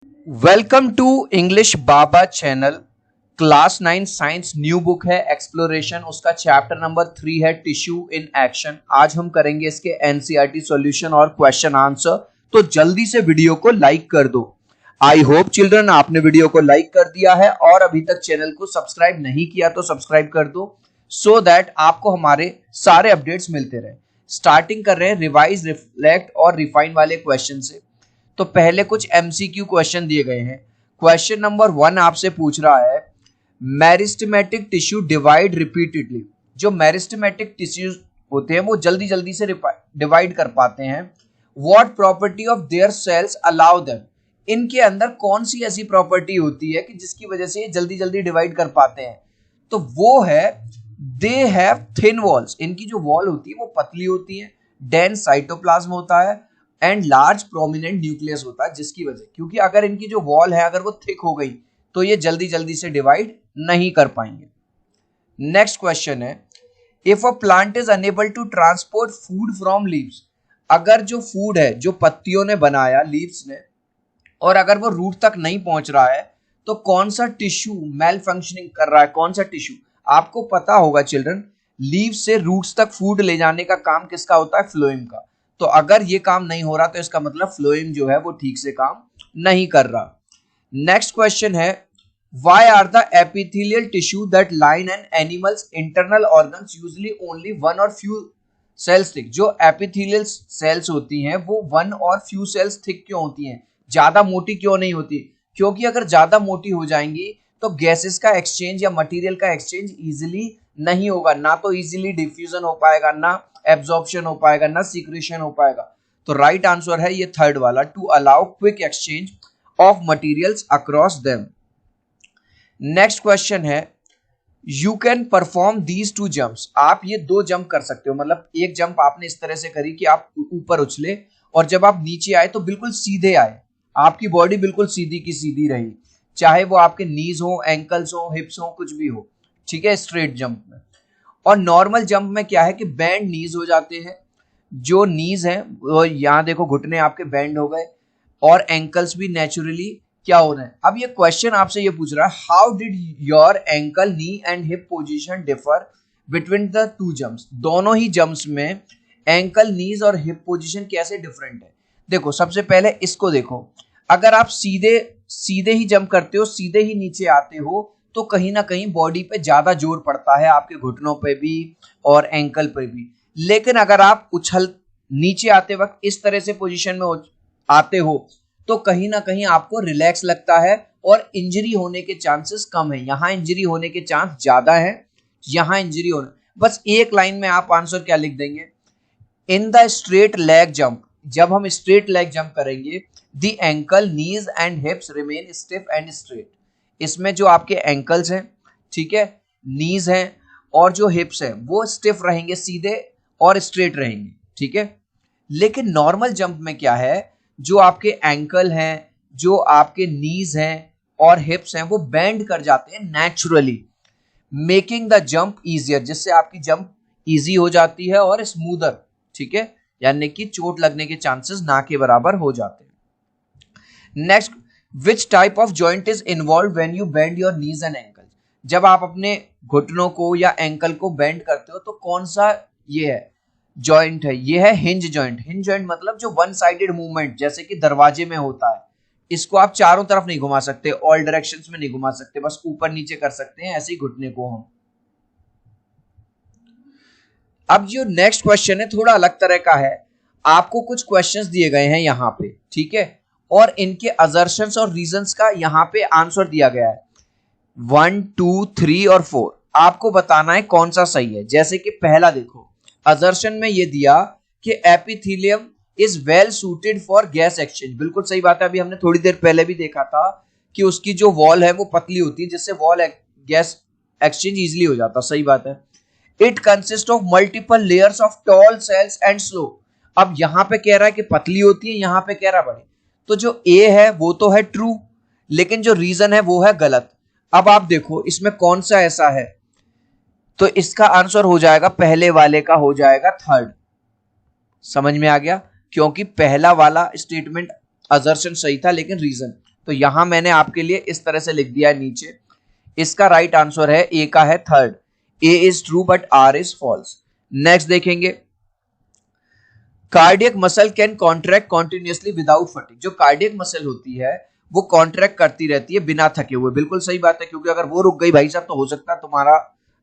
Welcome to English Baba channel. Class 9 science new book है exploration, उसका chapter number 3 है tissue in action. आज हम करेंगे इसके एनसीईआरटी सॉल्यूशन और क्वेश्चन आंसर। तो जल्दी से वीडियो को लाइक कर दो। आई होप चिल्ड्रन आपने वीडियो को लाइक कर दिया है और अभी तक चैनल को सब्सक्राइब नहीं किया तो सब्सक्राइब कर दो सो दैट आपको हमारे सारे अपडेट्स मिलते रहे। स्टार्टिंग कर रहे हैं रिवाइज, रिफ्लेक्ट और रिफाइन वाले क्वेश्चन से। तो पहले कुछ एमसीक्यू क्वेश्चन दिए गए हैं। क्वेश्चन नंबर 1 आपसे पूछ रहा है, मेरिस्टेमेटिक टिश्यू डिवाइड रिपीटेडली। जो मेरिस्टेमेटिक टिश्यूज होते हैं वो जल्दी जल्दी से डिवाइड कर पाते हैं। What property of their cells allow them. इनके अंदर कौन सी ऐसी प्रॉपर्टी होती है कि जिसकी वजह से ये जल्दी जल्दी डिवाइड कर पाते हैं? तो वो है दे हैव थिन वॉल्स। इनकी जो वॉल होती है वो पतली होती है। डेंस साइटोप्लाज्म होता है एंड लार्ज प्रोमिनेंट न्यूक्लियस होता है, जिसकी वजह, क्योंकि अगर इनकी जो वॉल है अगर वो थिक हो गई तो ये जल्दी जल्दी से डिवाइड नहीं कर पाएंगे। नेक्स्ट क्वेश्चन है, if a plant is unable to transport food from leaves. अगर जो फूड है जो पत्तियों ने बनाया, लीव्स ने, और अगर वो रूट तक नहीं पहुंच रहा है तो कौन सा टिश्यू मेल फंक्शनिंग कर रहा है? कौन सा टिश्यू? आपको पता होगा चिल्ड्रन, लीव्स से रूट्स तक फूड ले जाने का काम किसका होता है? फ्लोएम का। तो अगर ये काम नहीं हो रहा तो इसका मतलब फ्लोएम जो है वो ठीक से काम नहीं कर रहा। नेक्स्ट क्वेश्चन है, why are the epithelial tissue that line an animal's internal organs usually only one or few cells thick? जो epithelial cells होती हैं वो one और few cells thick क्यों होती हैं? ज्यादा मोटी क्यों नहीं होती? क्योंकि अगर ज्यादा मोटी हो जाएंगी तो गैसेस का एक्सचेंज या मटेरियल का एक्सचेंज इजीली नहीं होगा, ना तो इजीली डिफ्यूजन हो पाएगा, ना एब्जॉर्प्शन हो पाएगा, ना सीक्रेशन हो पाएगा। तो राइट आंसर है ये थर्ड वाला, to allow quick exchange of materials across them. Next question है, you can perform these two jumps. आप ये दो जंप कर सकते हो। मतलब एक जंप आपने इस तरह से करी कि आप ऊपर उछले और जब आप नीचे आए तो बिल्कुल सीधे आए, आपकी बॉडी बिल्कुल सीधी की सीधी रही, चाहे वो आपके नीज हो, एंकल्स हो, हिप्स हो, कुछ भी हो, ठीक है, स्ट्रेट जंप में। और नॉर्मल जंप में क्या है कि बेंड नीज हो जाते हैं। जो नीज है वो यहाँ देखो, घुटने आपके बेंड हो गए और एंकल्स भी नेचुरली क्या हो रहे हैं। अब ये क्वेश्चन आपसे ये पूछ रहा है, how did your ankle, knee and hip position differ between the two jumps. दोनों ही जंप्स में एंकल, नीज और हिप पोजीशन कैसे डिफरेंट है? देखो सबसे पहले इसको देखो, अगर आप सीधे सीधे ही जंप करते हो, सीधे ही नीचे आते हो, तो कहीं ना कहीं बॉडी पे ज्यादा जोर पड़ता है, आपके घुटनों पे भी और एंकल पे भी। लेकिन अगर आप उछल नीचे आते वक्त इस तरह से पोजीशन में आते हो तो कहीं ना कहीं आपको रिलैक्स लगता है और इंजरी होने के चांसेस कम है। यहां इंजरी होने के चांस ज्यादा है, यहां इंजरी होने। बस एक लाइन में आप आंसर क्या लिख देंगे, in the straight leg jump. जब हम स्ट्रेट लेग जंप करेंगे, the ankle, knees and हिप्स remain stiff and straight. इसमें जो आपके एंकल्स हैं, ठीक है, नीज हैं और जो हिप्स हैं वो स्टिफ रहेंगे, सीधे और स्ट्रेट रहेंगे, ठीक है। लेकिन नॉर्मल जंप में क्या है, जो आपके एंकल हैं, जो आपके नीज हैं और हिप्स हैं वो बेंड कर जाते हैं naturally, making the jump easier, जिससे आपकी जंप इजी हो जाती है और स्मूदर, ठीक है, यानी कि चोट लगने के चांसेस ना के बराबर हो जाते हैं। Next, which type of joint is involve when you bend your knees and ankle. जब आप अपने घुटनों को या एंकल को बेंड करते हो तो कौन सा ये है जॉइंट है? ये है हिंज जॉइंट। हिंज जॉइंट मतलब जो वन साइडेड मूवमेंट, जैसे कि दरवाजे में होता है, इसको आप चारों तरफ नहीं घुमा सकते, ऑल डायरेक्शंस में नहीं घुमा सकते, बस ऊपर नीचे कर सकते हैं, ऐसे ही घुटने को हम। अब जो नेक्स्ट क्वेश्चन है थोड़ा अलग तरह का है। आपको कुछ क्वेश्चंस दिए गए हैं यहाँ पे, ठीक है, और इनके असर्शंस और रीजंस का यहाँ पे आंसर दिया गया है 1, 2, 3 और 4। आपको बताना है कौन सा सही है। जैसे कि पहला देखो, असर्शन में ये दिया कि epithelium is well suited for gas exchange. बिल्कुल सही बात है, अभी हमने थोड़ी देर पहले भी देखा था कि उसकी जो वॉल है वो पतली होती है, जिससे वॉल गैस एक्सचेंज इजिली हो जाता। सही बात है। It consist of multiple layers of tall cells and slow. अब यहां पे कह रहा है कि पतली होती है, यहां पे कह रहा बड़ी, तो जो ए है वो तो है ट्रू, लेकिन जो रीजन है वो है गलत। अब आप देखो इसमें कौन सा ऐसा है, तो इसका आंसर हो जाएगा पहले वाले का, हो जाएगा थर्ड। समझ में आ गया? क्योंकि पहला वाला स्टेटमेंट असर्शन सही था लेकिन रीजन, तो यहां मैंने आपके लिए इस तरह से लिख दिया है नीचे। इसका राइट आंसर है ए का है third, A is true but R is false. Next देखेंगे, cardiac muscle can contract continuously without fatigue. जो कार्डियक मसल होती है वो कॉन्ट्रैक्ट करती रहती है बिना थके हुए। बिल्कुल सही बात है, क्योंकि अगर वो रुक गई भाई साहब तो हो सकता है तुम्हारा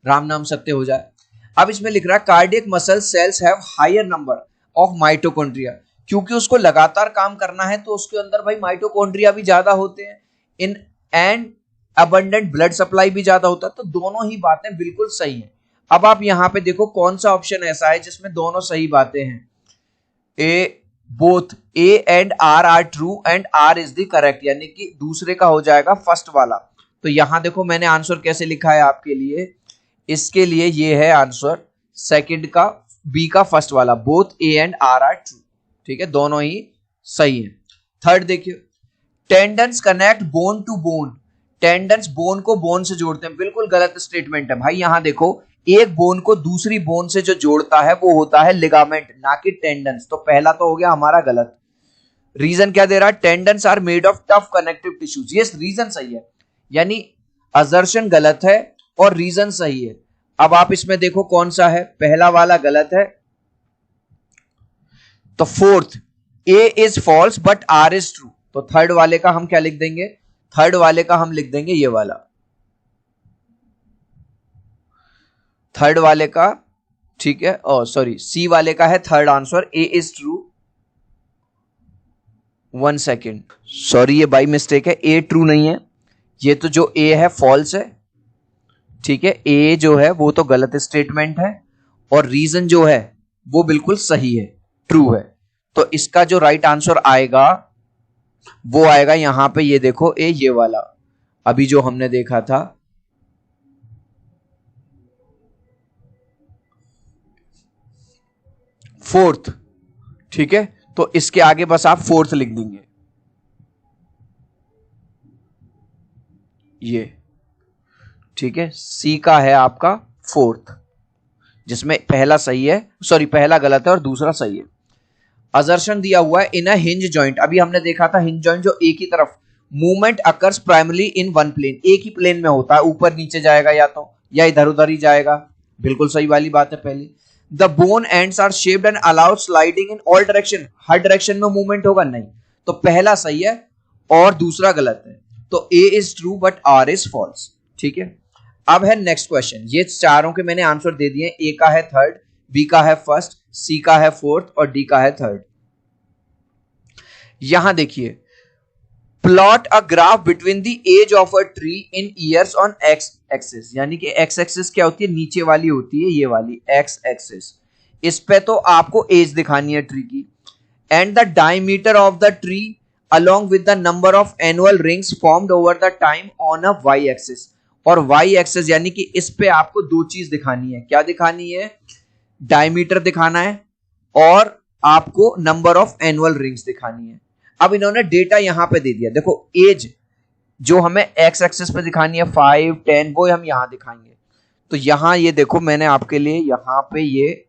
राम नाम सत्य हो जाए। अब इसमें लिख रहा है cardiac muscle cells have higher number of mitochondria. क्योंकि उसको लगातार काम करना है तो उसके अंदर भाई माइटोकॉन्ड्रिया भी ज्यादा होते हैं, in and abundant blood supply भी ज्यादा होता है। तो दोनों ही बातें बिल्कुल सही हैं। अब आप यहां पे देखो कौन सा ऑप्शन ऐसा है जिसमें दोनों सही बातें हैं। A both A and R true and R is the correct, यानी कि दूसरे का हो जाएगा फर्स्ट वाला। तो यहां देखो मैंने आंसर कैसे लिखा है आपके लिए, इसके लिए ये है आंसर सेकंड का, बी का फर्स्ट वाला, both A and R true. ठीक है, दोनों ही सही है। थर्ड देखिए, tendons connect bone to bone. Tendons bone को बोन से जोड़ते हैं। बिल्कुल गलत स्टेटमेंट है भाई। यहां देखो एक बोन को दूसरी बोन से जो जोड़ता है वो होता है लिगामेंट, ना कि टेंडन्स। तो पहला तो हो गया हमारा गलत। रीजन क्या दे रहा है, tendons are made of tough connective tissues. ये रीजन सही है, यानी असर्शन गलत है और रीजन सही है। अब आप इसमें देखो कौन सा है, पहला वाला गलत है। तो fourth, A is false but R is true. तो थर्ड वाले का हम क्या लिख देंगे, थर्ड वाले का हम लिख देंगे ये वाला, थर्ड वाले का। ठीक है, ओ सॉरी, सी वाले का है third answer, A is true. 1 second, sorry ये बाई मिस्टेक है, ए ट्रू नहीं है, ये तो जो ए है फॉल्स है। ठीक है, ए जो है वो तो गलत स्टेटमेंट है और रीजन जो है वो बिल्कुल सही है, ट्रू है। तो इसका जो राइट आंसर आएगा वो आएगा यहां पे, ये देखो ए, ये वाला अभी जो हमने देखा था, फोर्थ। ठीक है, तो इसके आगे बस आप फोर्थ लिख देंगे, ये। ठीक है, सी का है आपका फोर्थ, जिसमें पहला सही है, सॉरी पहला गलत है और दूसरा सही है। असर्शन दिया हुआ है इन अ हिंज जॉइंट। अभी हमने देखा था हिंज जॉइंट जो एक ही तरफ, movement occurs primarily in one plane, एक ही प्लेन में होता है, ऊपर नीचे जाएगा या तो, या इधर उधर ही जाएगा। बिल्कुल सही वाली बात है पहली। The bone ends are shaped and allowed sliding in all direction. हर डायरेक्शन में मूवमेंट होगा नहीं, तो पहला सही है और दूसरा गलत है। तो A is true but R is false. ठीक है, अब है नेक्स्ट क्वेश्चन। ये चारों के मैंने आंसर दे दिए, ए का है थर्ड, बी का है फर्स्ट, सी का है फोर्थ और डी का है थर्ड। यहां देखिए, plot a graph between the age of a tree in years on X axis. यानी कि एक्स एक्सिस क्या होती है, नीचे वाली होती है ये वाली एक्स एक्सिस। इस पे तो आपको एज दिखानी है ट्री की, and the diameter of the tree along with the number of annual rings formed over the time on a y axis। और y एक्सिस यानी कि इस पे आपको दो चीज दिखानी है। क्या दिखानी है, डायमीटर दिखाना है और आपको नंबर ऑफ एनुअल रिंग्स दिखानी है। अब इन्होंने डेटा यहां पे दे दिया, देखो एज जो हमें एक्स एक्सिस पे दिखानी है 5, 10, वो हम यहां दिखाएंगे। तो यहां ये देखो मैंने आपके लिए यहां पे ये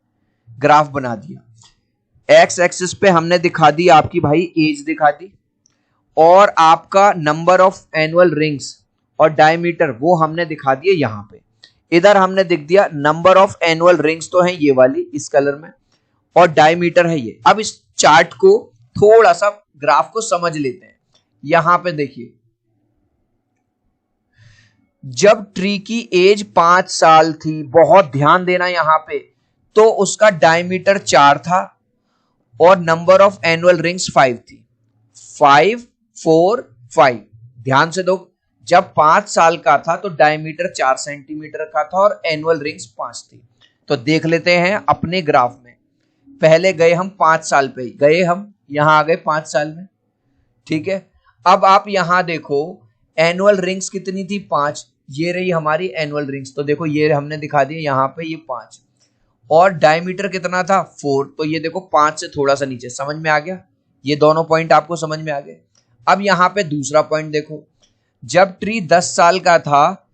ग्राफ बना दिया। एक्स एक्सिस पे हमने दिखा दी आपकी भाई एज दिखा दी, और आपका नंबर ऑफ एनुअल रिंग्स और डायमीटर वो हमने दिखा दिए यहां पे। इधर हमने दिख दिया नंबर ऑफ एनुअल रिंग्स तो है ये वाली इस कलर में, और डायमीटर है ये। अब इस चार्ट को थोड़ा सा ग्राफ को समझ लेते हैं। यहां पे देखिए, जब ट्री की एज 5 साल थी, बहुत ध्यान देना यहां पे, तो उसका डायमीटर 4 था और नंबर ऑफ एनुअल रिंग्स 5 थी। 5, 4, 5, ध्यान से दो। जब 5 साल का था तो डायमीटर 4 सेंटीमीटर का था और एनुअल रिंग्स 5 थी। तो देख लेते हैं अपने ग्राफ में, पहले गए हम 5 साल पे गए, हम यहां आ गए 5 साल में। ठीक है, अब आप यहां देखो एनुअल रिंग्स कितनी थी, 5। ये रही हमारी एनुअल रिंग्स, तो देखो ये हमने दिखा दिया यहां पे ये 5, और डायमीटर कितना था 4। तो ये देखो 5 से थोड़ा सा नीचे, समझ में आ गया, ये दोनों पॉइंट आपको समझ में आ गए। अब यहां पे दूसरा पॉइंट देखो, जब ट्री 10 साल का था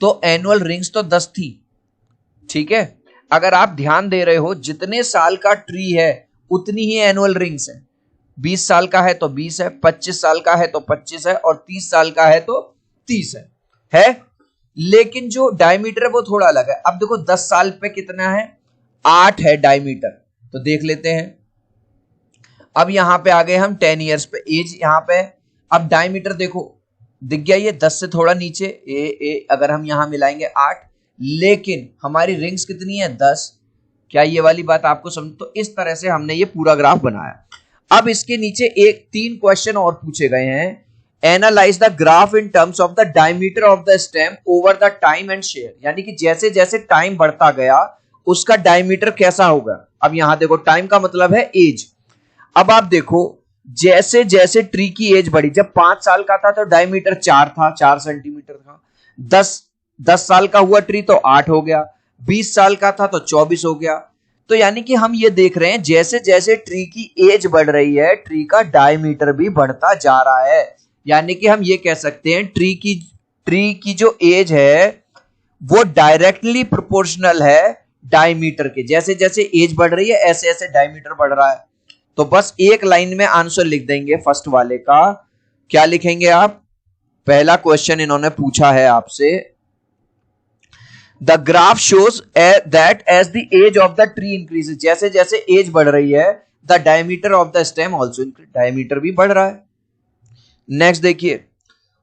तो एनुअल रिंग्स तो 10 थी। ठीक है, अगर आप ध्यान दे रहे हो जितने साल का ट्री है उतनी ही एनुअल रिंग्स है। 20 साल का है तो 20 है, 25 साल का है तो 25 है, और 30 साल का है तो 30 है। लेकिन जो डायमीटर है वो थोड़ा अलग है। अब देखो 10 साल पे कितना है, 8 है डायमीटर, तो देख लेते हैं। अब यहां पे आ गए हम 10 इयर्स पे, एज यहां पे। अब डायमीटर देखो दिख गया, ये 10 से थोड़ा नीचे अगर हम यहां मिलाएंगे 8, लेकिन हमारी रिंग्स कितनी है 10। क्या ये वाली बात आपको समझ? तो इस तरह से हमने ये पूरा ग्राफ बनाया। अब इसके नीचे 3 क्वेश्चन और पूछे गए हैं। Analyse the graph in terms of the diameter of the stem over the time and share, यानी कि जैसे जैसे टाइम बढ़ता गया उसका डायमीटर कैसा होगा। अब यहां देखो टाइम का मतलब है एज। अब आप देखो जैसे जैसे ट्री की एज बढ़ी, जब 5 साल का था तो डायमीटर 4 था, 4 सेंटीमीटर था। 10 साल का हुआ ट्री तो 8 हो गया, 20 साल का था तो 24 हो गया। तो यानी कि हम ये देख रहे हैं जैसे जैसे ट्री की एज बढ़ रही है ट्री का डायमीटर भी बढ़ता जा रहा है। यानी कि हम ये कह सकते हैं ट्री की जो एज है वो डायरेक्टली प्रोपोर्शनल है डायमीटर के। जैसे जैसे एज बढ़ रही है ऐसे ऐसे डायमीटर बढ़ रहा है। तो बस एक लाइन में आंसर लिख देंगे फर्स्ट वाले का। क्या लिखेंगे आप? पहला क्वेश्चन इन्होंने पूछा है आपसे, the graph shows that as the age of the tree increases, जैसे जैसे एज बढ़ रही है the diameter of the stem also increase, diameter भी बढ़ रहा है। नेक्स्ट देखिए,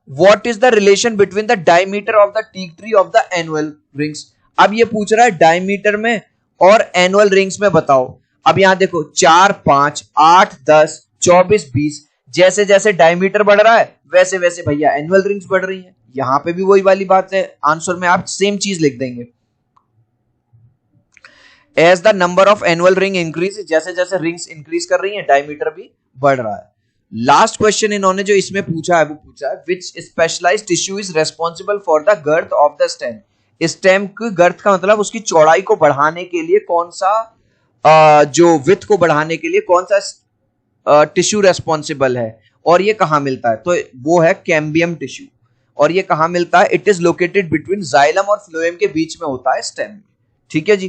what is the relation between the diameter of the teak tree of the annual rings. अब ये पूछ रहा है डायमीटर में और एनुअल रिंग्स में बताओ। अब यहां देखो 4, 5, 8, 10, 24, 20, जैसे जैसे डायमीटर बढ़ रहा है वैसे वैसे भैया एनुअल रिंग्स बढ़ रही हैं। यहां पे भी वही वाली बात है, आंसर में आप सेम चीज लिख देंगे। As the number of annual ring increase, जैसे जैसे रिंग्स इंक्रीज कर रही हैं डायमीटर भी बढ़ रहा है। लास्ट क्वेश्चन इन्होंने जो इसमें पूछा है वो पूछा है which specialized tissue is responsible for the girth of the stem. Stem की गर्थ का मतलब उसकी चौड़ाई को बढ़ाने के लिए कौन सा जो विथ को बढ़ाने के लिए कौन सा टिश्यू रेस्पॉन्सिबल है, और ये कहां मिलता है? तो वो है कैम्बियम टिश्यू। और ये कहां मिलता है? It is located between xylem और फ्लोएम के बीच में होता है स्टेम। ठीक है जी।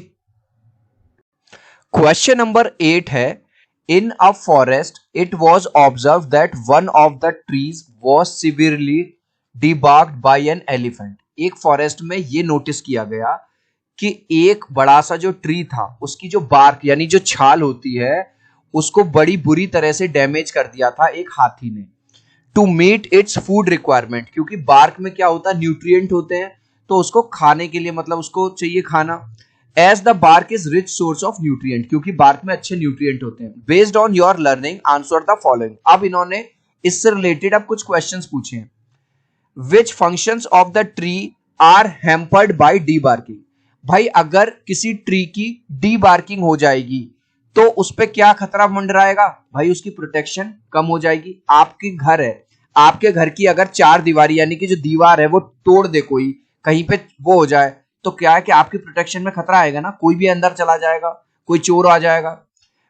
क्वेश्चन नंबर 8 है, in a forest it was observe that one of the trees was severely debarked by an elephant. एक फॉरेस्ट में ये नोटिस किया गया कि एक बड़ा सा जो ट्री था उसकी जो बार्क यानी जो छाल होती है उसको बड़ी बुरी तरह से डैमेज कर दिया था एक हाथी ने। To meet its food requirement, क्योंकि बार्क में क्या होता है न्यूट्रिएंट होते हैं, तो उसको खाने के लिए मतलब उसको चाहिए खाना। As the bark is rich source of nutrient, क्योंकि बार्क में अच्छे न्यूट्रिएंट होते हैं। Based on your learning answer the following. अब इन्होंने इससे रिलेटेड अब कुछ क्वेश्चंस पूछे हैं। Which functions of the tree are hampered by debarking. भाई अगर किसी ट्री की डीबार्किंग हो जाएगी तो उस पे क्या खतरा मंडराएगा? भाई उसकी प्रोटेक्शन कम हो जाएगी। आपकी घर है, आपके घर की अगर 4 दीवारी यानी कि जो दीवार है वो तोड़ दे कोई, कहीं पे वो हो जाए तो क्या है कि आपकी प्रोटेक्शन में खतरा आएगा ना, कोई भी अंदर चला जाएगा, कोई चोर आ जाएगा।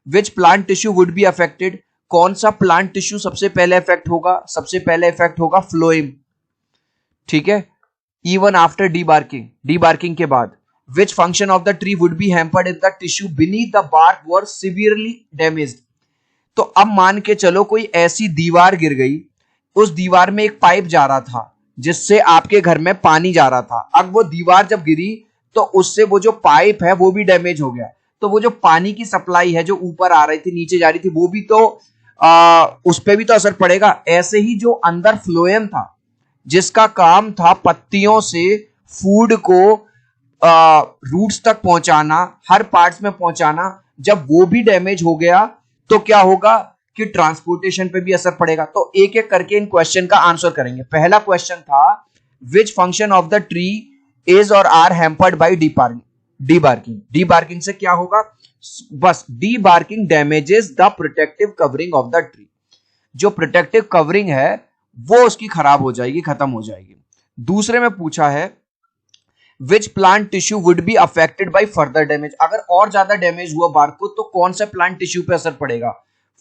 Which plant tissue would be affected, कौन सा प्लांट टिश्यू सबसे पहले इफेक्ट होगा? सबसे पहले इफेक्ट होगा फ्लोएम। ठीक है, इवन आफ्टर डीबार्किंग के बाद। Which function of the tree would be hampered if the tissue beneath the bark were severely damaged? तो अब मान के चलो कोई ऐसी दीवार गिर गई, उस दीवार में एक पाइप जा रहा था जिससे आपके घर में पानी जा रहा था। अब वो दीवार जब गिरी तो उससे वो जो पाइप है वो भी डैमेज हो गया, तो वो जो पानी की सप्लाई है जो ऊपर आ रही थी नीचे जा रही थी वो भी तो उस पर भी तो असर पड़ेगा। ऐसे ही जो अंदर फ्लोएम था जिसका काम था पत्तियों से फूड को रूट्स तक पहुंचाना, हर पार्ट्स में पहुंचाना, जब वो भी डैमेज हो गया तो क्या होगा कि ट्रांसपोर्टेशन पे भी असर पड़ेगा। तो एक एक करके इन क्वेश्चन का आंसर करेंगे। पहला क्वेश्चन था which function of the tree is और are hampered by debarking. Debarking से क्या होगा? बस debarking damages the protective covering of the tree. जो प्रोटेक्टिव कवरिंग है वो उसकी खराब हो जाएगी, खत्म हो जाएगी। दूसरे में पूछा है which plant tissue would be affected by further damage. अगर और ज्यादा डैमेज हुआ बार्क को तो कौन सा प्लांट टिश्यू पे असर पड़ेगा?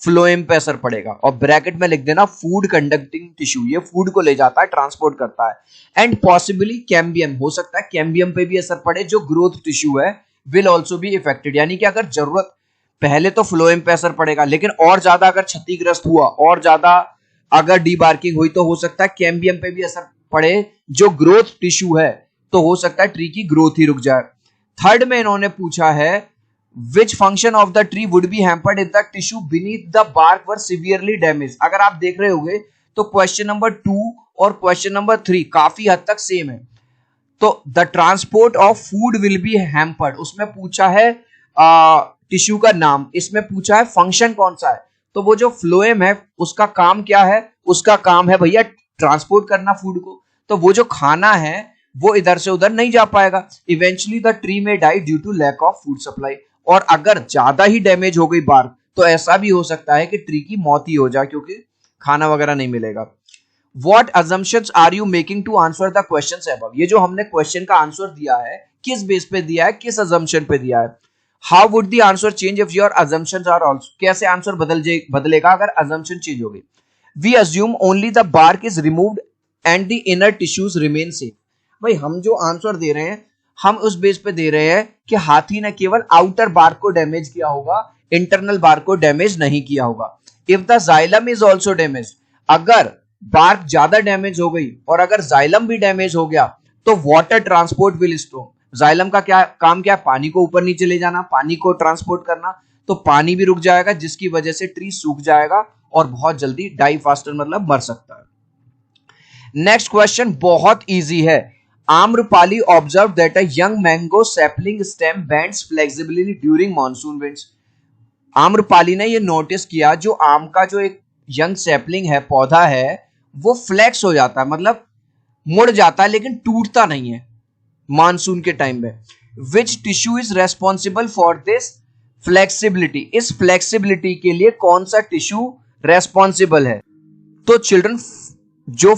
फ्लोएम पे असर पड़ेगा। और ब्रैकेट में लिख देना फूड कंडक्टिंग टिश्यू, ये फूड को ले जाता है, ट्रांसपोर्ट करता है। एंड पॉसिबली कैम्बियम, हो सकता है कैम्बियम पे भी असर पड़े जो ग्रोथ टिश्यू है, विल ऑल्सो बी इफेक्टेड। यानी कि अगर जरूरत पहले तो फ्लोएम पे असर पड़ेगा, लेकिन और ज्यादा अगर क्षतिग्रस्त हुआ, और ज्यादा अगर डीबार्किंग हुई तो हो सकता है कैम्बियम पे भी असर पड़े, जो ग्रोथ टिश्यू है, तो हो सकता है ट्री की ग्रोथ ही रुक जाए। थर्ड में इन्होंने पूछा है which function of the tree would be hampered if the tissue beneath the bark were severely damage. अगर आप देख रहे होंगे तो क्वेश्चन नंबर 2 और क्वेश्चन नंबर 3 काफी हद तक सेम है। तो the transport of food will be hampered, उसमें पूछा है टिश्यू का नाम, इसमें पूछा है फंक्शन कौन सा है। तो वो जो फ्लोएम है उसका काम क्या है, उसका काम है भैया ट्रांसपोर्ट करना फूड को, तो वो जो खाना है वो इधर से उधर नहीं जा पाएगा। Eventually the tree may die due to lack of food supply, और अगर ज्यादा ही डैमेज हो गई बार्क तो ऐसा भी हो सकता है कि ट्री की मौत ही हो जाए, क्योंकि खाना वगैरह नहीं मिलेगा। What assumptions are you making to answer the questions above? ये जो हमने क्वेश्चन का आंसर दिया है किस बेस पे दिया है, किस assumption पे दिया है। How would the answer change if your assumptions are also? कैसे आंसर बदलेगा अगर assumption चेंज होगी। We assume only the bark is removed and the inner tissues remain safe. भाई हम जो आंसर दे रहे हैं हम उस बेस पे दे रहे हैं कि हाथी ने केवल आउटर बार्क को डैमेज किया होगा, इंटरनल बार्क को डैमेज नहीं किया होगा। If the xylem is also damage, अगर बार्क ज्यादा डैमेज हो गई और अगर जाइलम भी डैमेज हो गया तो water transport will stop. Xylem का क्या काम, क्या है, पानी को ऊपर नीचे ले जाना, पानी को ट्रांसपोर्ट करना, तो पानी भी रुक जाएगा जिसकी वजह से ट्री सूख जाएगा और बहुत जल्दी डाई फास्टर मतलब मर सकता है। नेक्स्ट क्वेश्चन बहुत इजी है। Amrapali observe that a young mango sapling stem bends flexibly during monsoon winds. Amrapali ने ये नोटिस किया जो आम का जो एक यंग सैपलिंग है, पौधा है, वो फ्लेक्स हो जाता है, मतलब मुड़ जाता है लेकिन टूटता नहीं है मानसून के टाइम में। Which tissue is responsible for this flexibility, इस फ्लेक्सिबिलिटी के लिए कौन सा टिश्यू रेस्पॉन्सिबल है। तो चिल्ड्रन जो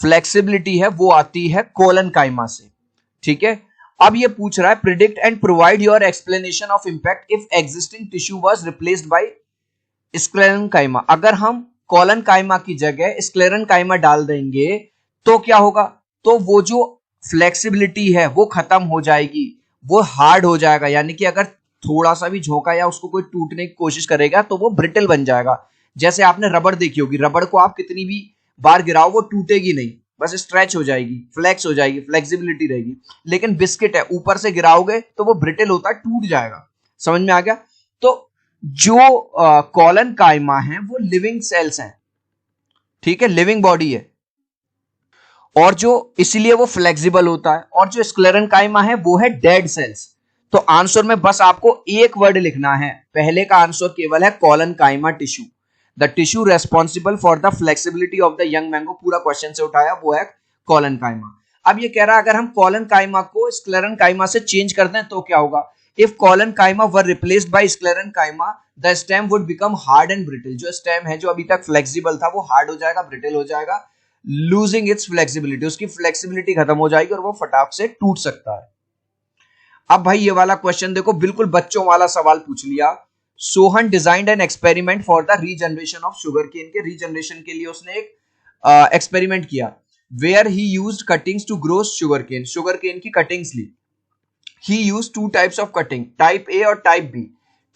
फ्लेक्सिबिलिटी है वो आती है कोलनकाइमा से, ठीक है। अब ये पूछ रहा है predict and provide your explanation of impact if existing tissue was replaced by sclerenchyma. अगर हम कोलनकाइमा की जगह स्क्लेरेनकाइमा डाल देंगे तो क्या होगा, तो वो जो फ्लेक्सिबिलिटी है वो खत्म हो जाएगी, वो हार्ड हो जाएगा, यानी कि अगर थोड़ा सा भी झोंका या उसको कोई टूटने की कोशिश करेगा तो वो ब्रिटल बन जाएगा। जैसे आपने रबड़ देखी होगी, रबड़ को आप कितनी भी बार गिराओ वो टूटेगी नहीं, बस स्ट्रेच हो जाएगी, फ्लेक्स हो जाएगी, फ्लेक्सिबिलिटी रहेगी। लेकिन बिस्किट है, ऊपर से गिराओगे तो वो ब्रिटल होता है, टूट जाएगा। समझ में आ गया। तो जो कोलनकाइमा है वो लिविंग सेल्स हैं, ठीक है, लिविंग बॉडी है, और जो इसीलिए वो फ्लेक्सिबल होता है। और जो स्क्लेरेनकाइमा है वो है डेड सेल्स। तो आंसर में बस आपको एक वर्ड लिखना है, पहले का आंसर केवल है collenchyma tissue, the tissue responsible for the flexibility of the young mango. पूरा क्वेश्चन से उठाया वो है कोलनकाइमा। अब ये कह रहा है अगर हम कोलनकाइमा को स्क्लेरेनकाइमा से चेंज कर दें तो क्या होगा। If collenchyma were replaced by sclerenchyma the stem would become hard and brittle. जो स्टेम है जो अभी तक फ्लेक्सिबल था वो हार्ड हो जाएगा, ब्रिटल हो जाएगा, लूजिंग इट्स फ्लेक्सिबिलिटी, उसकी फ्लेक्सिबिलिटी खत्म हो जाएगी और वो फटाक से टूट सकता है। अब भाई ये वाला क्वेश्चन देखो, बिल्कुल बच्चों वाला सवाल पूछ लिया। Sohan designed an experiment for the regeneration of sugar cane, के रीजनरेशन के लिए उसने एक एक्सपेरिमेंट किया where he used cuttings to grow sugar cane की कटिंग्स ली। He used two types of cutting, type A और टाइप बी,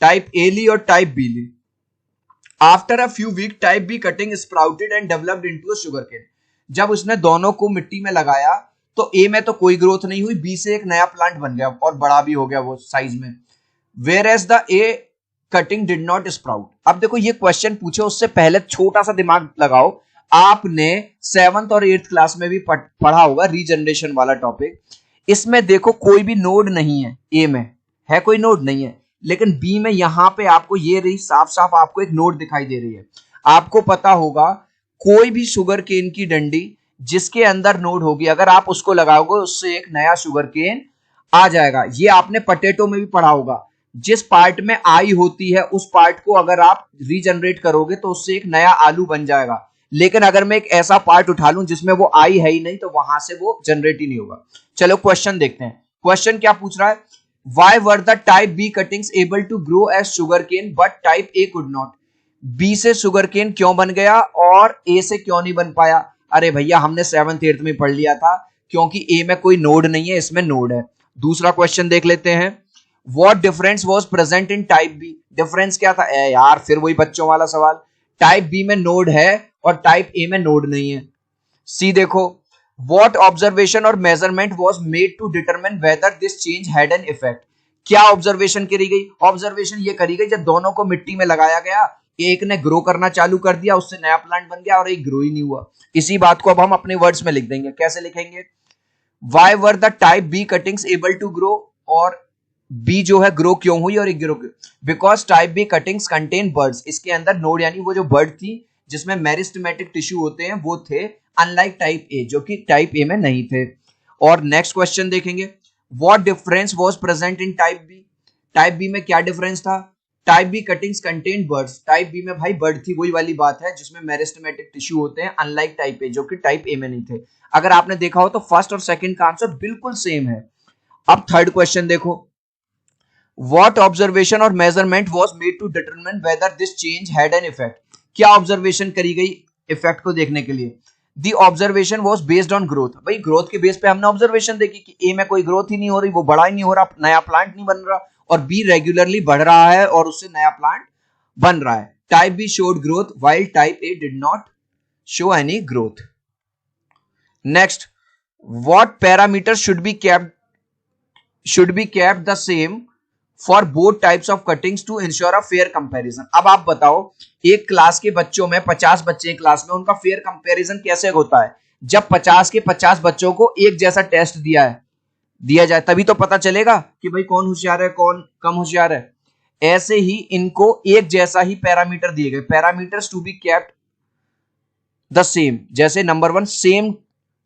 टाइप ए ली और टाइप बी ली। After a few week type B cutting sprouted and developed into a sugar cane. जब उसने दोनों को मिट्टी में लगाया तो ए में तो कोई ग्रोथ नहीं हुई, बी से एक नया प्लांट बन गया और बड़ा भी हो गया वो साइज में। Whereas the A cutting did not sprout. अब देखो ये क्वेश्चन पूछे उससे पहले छोटा सा दिमाग लगाओ, आपने 7th और 8th क्लास में भी पढ़ा होगा रीजनरेशन वाला टॉपिक। इसमें देखो कोई भी नोड नहीं है, ए में है कोई नोड नहीं है, लेकिन बी में यहां पे आपको ये रही साफ साफ आपको एक नोड दिखाई दे रही है। आपको पता होगा कोई भी शुगर केन की डंडी जिसके अंदर नोड होगी अगर आप उसको लगाओगे उससे एक नया शुगर केन आ जाएगा। ये आपने पोटैटो में भी पढ़ा होगा, जिस पार्ट में आई होती है उस पार्ट को अगर आप रीजनरेट करोगे तो उससे एक नया आलू बन जाएगा। लेकिन अगर मैं एक ऐसा पार्ट उठा लूं जिसमें वो आई है ही नहीं तो वहां से वो जनरेट ही नहीं होगा। चलो क्वेश्चन देखते हैं। क्वेश्चन क्या पूछ रहा है, why were the type B cuttings able to grow as sugar cane but type A could not. B से शुगर केन क्यों बन गया और ए से क्यों नहीं बन पाया। अरे भैया हमने 7th 8th में पढ़ लिया था, क्योंकि ए में कोई नोड नहीं है, इसमें नोड है। दूसरा क्वेश्चन देख लेते हैं, what difference was present in type B, difference क्या था? यार फिर वही बच्चों वाला सवाल, टाइप बी में नोड है और टाइप ए में नोड नहीं है। सी देखो, व्हाट ऑब्जर्वेशन और measurement was made to determine whether this change had an effect, क्या ऑब्जर्वेशन करी गई? ऑब्जर्वेशन ये करी गई जब दोनों को मिट्टी में लगाया गया, एक ने ग्रो करना चालू कर दिया, उससे नया प्लांट बन गया और एक ग्रो ही नहीं हुआ। इसी बात को अब हम अपने वर्ड्स में लिख देंगे, कैसे लिखेंगे? Why were the type B cuttings able to grow, और बी जो है ग्रो क्यों हुई और एक ग्रो क्यों? Because type B cuttings contain buds, इसके अंदर नोड यानी वो जो बर्ड थी जिसमें मेरिस्टेमेटिक टिश्यू होते हैं वो थे, अनलाइक टाइप ए जो कि टाइप ए में नहीं थे। और नेक्स्ट क्वेश्चन देखेंगे, what difference was present in type B, type B में क्या डिफरेंस था? Type B cuttings contain buds, type B में भाई बर्ड थी, वही वाली बात है जिसमें मेरिस्टेमेटिक टिश्यू होते हैं, अनलाइक टाइप ए जो कि टाइप ए में नहीं थे। अगर आपने देखा हो तो फर्स्ट और सेकंड का आंसर बिल्कुल सेम है। अब थर्ड क्वेश्चन देखो, व्हाट ऑब्जर्वेशन और measurement was made to determine whether this change had an effect, क्या ऑब्जर्वेशन करी गई इफेक्ट को देखने के लिए? The observation was based on growth, भाई ग्रोथ के बेस पे हमने ऑब्जर्वेशन देखी कि ए में कोई ग्रोथ ही नहीं हो रही, वो बड़ा ही नहीं हो रहा, नया प्लांट नहीं बन रहा, और बी रेगुलरली बढ़ रहा है और उससे नया प्लांट बन रहा है। Type B showed growth while type A did not show any growth. Next, what parameter should be kept the same for both types of cuttings to ensure a fair comparison। अब आप बताओ, एक class के बच्चों में 50 बच्चे हैं class में, उनका फेयर कंपैरिजन कैसे होता है? जब 50 के 50 बच्चों को एक जैसा टेस्ट दिया जाए तभी तो पता चलेगा कि भाई कौन होशियार है कौन कम होशियार है। ऐसे ही इनको एक जैसा ही पैरामीटर दिए गए, parameters to be kept the same, जैसे नंबर 1 सेम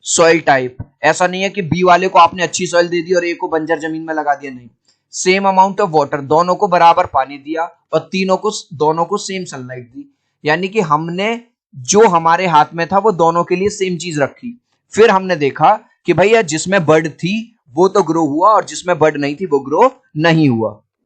सॉइल टाइप, ऐसा नहीं है कि बी वाले को आपने अच्छी सॉइल दे दी और ए को बंजर जमीन में लगा दिया, नहीं। सेम अमाउंट ऑफ वाटर, दोनों को बराबर पानी दिया और दोनों को सेम सनलाइट दी, यानी कि हमने जो हमारे हाथ में था वो दोनों के लिए सेम चीज रखी। फिर हमने देखा कि भैया जिसमें बर्ड थी वो तो ग्रो हुआ और जिसमें बर्ड नहीं थी वो ग्रो नहीं हुआ।